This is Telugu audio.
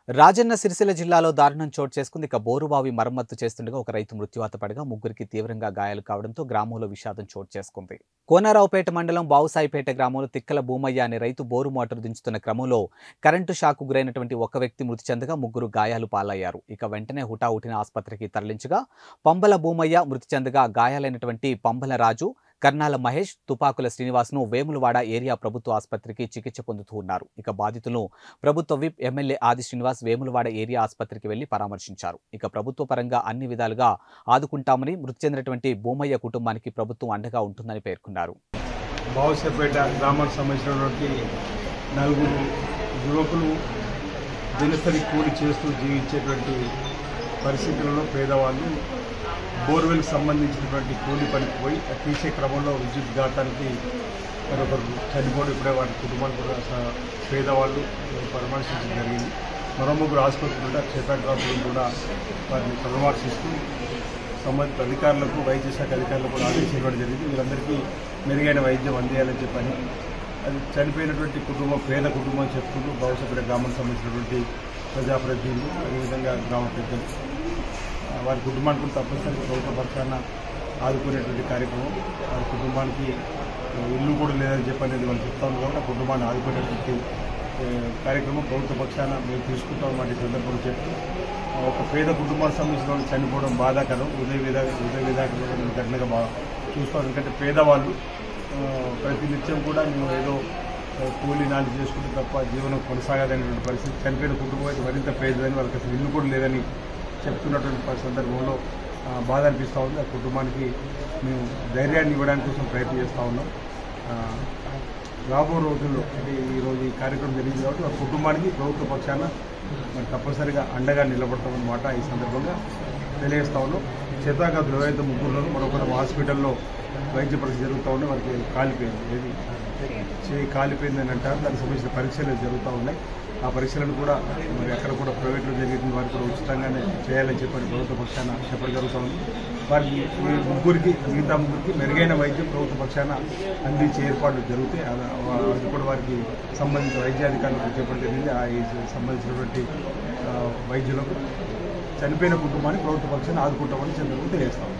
రాజన్న సిరిసిల్ల జిల్లాలో దారుణం చోటు చేసుకుంది. బోరుబావి మరమ్మత్తు చేస్తుండగా ఒక రైతు మృత్యువాత పడగా ముగ్గురికి తీవ్రంగా గాయాలు కావడంతో గ్రామంలో విషాదం చోటు చేసుకుంది. కోనరావుపేట మండలం బావుసాయిపేట గ్రామంలో తిక్కల భూమయ్య అనే రైతు బోరు మోటారు దించుతున్న క్రమంలో కరెంటు షాకు గురైనటువంటి ఒక వ్యక్తి మృతి చెందగా ముగ్గురు గాయాలు పాలయ్యారు. వెంటనే హుటాహుటిన ఆసుపత్రికి తరలించగా పంబల భూమయ్య మృతి చెందగా గాయాలైనటువంటి పంబల రాజు, కర్నాల మహేష్, తుపాకుల శ్రీనివాస్ను వేములవాడ ఏరియా ప్రభుత్వ ఆసుపత్రికి చికిత్స పొందుతూ ఉన్నారు. ప్రభుత్వ విప్ ఎమ్మెల్యే ఆది శ్రీనివాస్ వేములవాడ ఏరియా ఆసుపత్రికి వెళ్లి పరామర్శించారు. ప్రభుత్వ పరంగా అన్ని విధాలుగా ఆదుకుంటామని, మృతి చెందినటువంటి భూమయ్య కుటుంబానికి ప్రభుత్వం అండగా ఉంటుందని పేర్కొన్నారు. బావుసాయిపేట గ్రామానికి సంబంధించినటువంటి నలుగురు యువకులు దినసరి కూలి చేస్తూ జీవించేటువంటి పరిస్థితులలో పేదవాళ్ళు బోర్వెల్కి సంబంధించినటువంటి కూలి పనికి పోయి తీసే క్రమంలో విద్యుత్ ఘాతానికి మరొకరు చనిపోవడం ఇప్పుడే వారి కుటుంబాలు కూడా పేదవాళ్ళు పరామర్శించడం జరిగింది. మరో ముగ్గురు ఆసుపత్రులు క్షేత్రగ్రాములు కూడా వారిని పరామర్శిస్తూ సంబంధిత అధికారులకు, వైద్య శాఖ అధికారులకు కూడా ఆదేశించడం జరిగింది. వీరందరికీ మెరుగైన వైద్యం అందియాలని చెప్పని అది చనిపోయినటువంటి కుటుంబం పేద కుటుంబం చెప్పుకుంటూ బావుసాయిపేట గ్రామానికి సంబంధించినటువంటి ప్రజాప్రతినిధులు, అదేవిధంగా గ్రామ పెద్దలు వారి కుటుంబానికి తప్పనిసరిగా ప్రభుత్వ పక్షాన ఆదుకునేటువంటి కార్యక్రమం. వారి కుటుంబానికి ఇల్లు కూడా లేదని చెప్పనేది వాళ్ళు చెప్తాము కాబట్టి ఆ కుటుంబాన్ని ఆదుకునేటువంటి కార్యక్రమం ప్రభుత్వ పక్షాన మేము తీసుకుంటాం వాటి సందర్భంలో చెప్తూ ఒక పేద కుటుంబానికి సంబంధించిన వాళ్ళు చనిపోవడం బాధాకరం, ఉదయ విధాకరం ఘటనగా చూస్తాం. ఎందుకంటే పేదవాళ్ళు ప్రతినిత్యం కూడా మేము ఏదో కూలీ నాలి చేసుకుంటే తప్ప జీవనం కొనసాగదనేటువంటి పరిస్థితి. చనిపోయిన కుటుంబం అయితే మరింత పేదదని, వాళ్ళకి అసలు ఇల్లు కూడా లేదని చెప్తున్నటువంటి సందర్భంలో బాధ అనిపిస్తూ ఉంది. ఆ కుటుంబానికి మేము ధైర్యాన్ని ఇవ్వడానికి కోసం ప్రయత్నం చేస్తూ ఉన్నాం. రాబో రోజుల్లో అంటే ఈరోజు ఈ కార్యక్రమం జరిగింది కాబట్టి ఆ కుటుంబానికి ప్రభుత్వ పక్షాన మరి తప్పనిసరిగా అండగా నిలబడతామన్నమాట ఈ సందర్భంగా తెలియజేస్తూ ఉన్నాం. చేతాఘాతులు ఎవరైతే ముగ్గురులో మరొకరు హాస్పిటల్లో వైద్య పరీక్ష జరుగుతూ ఉన్నాయి. వారికి కాలిపోయింది, ఏది చేయి కాలిపోయిందని అంటారు. దానికి సంబంధించిన పరీక్షలు జరుగుతూ ఉన్నాయి. ఆ పరీక్షలను కూడా మరి అక్కడ కూడా ప్రైవేట్లో జరిగిన వారికి కూడా ఉచితంగానే చేయాలని చెప్పని ప్రభుత్వ పక్షాన చెప్పడం జరుగుతూ ఉంది. వారికి మిగతా ముగ్గురికి మెరుగైన వైద్యం ప్రభుత్వ పక్షాన అందించే ఏర్పాట్లు జరుగుతాయి. అది కూడా వారికి సంబంధించిన వైద్యాధికారులకు చెప్పడం జరిగింది. ఆ సంబంధించినటువంటి వైద్యులకు చనిపోయిన కుటుంబాన్ని ప్రభుత్వ పక్షాన ఆదుకుంటామని చంద్రబాబు తెలియజేస్తాం.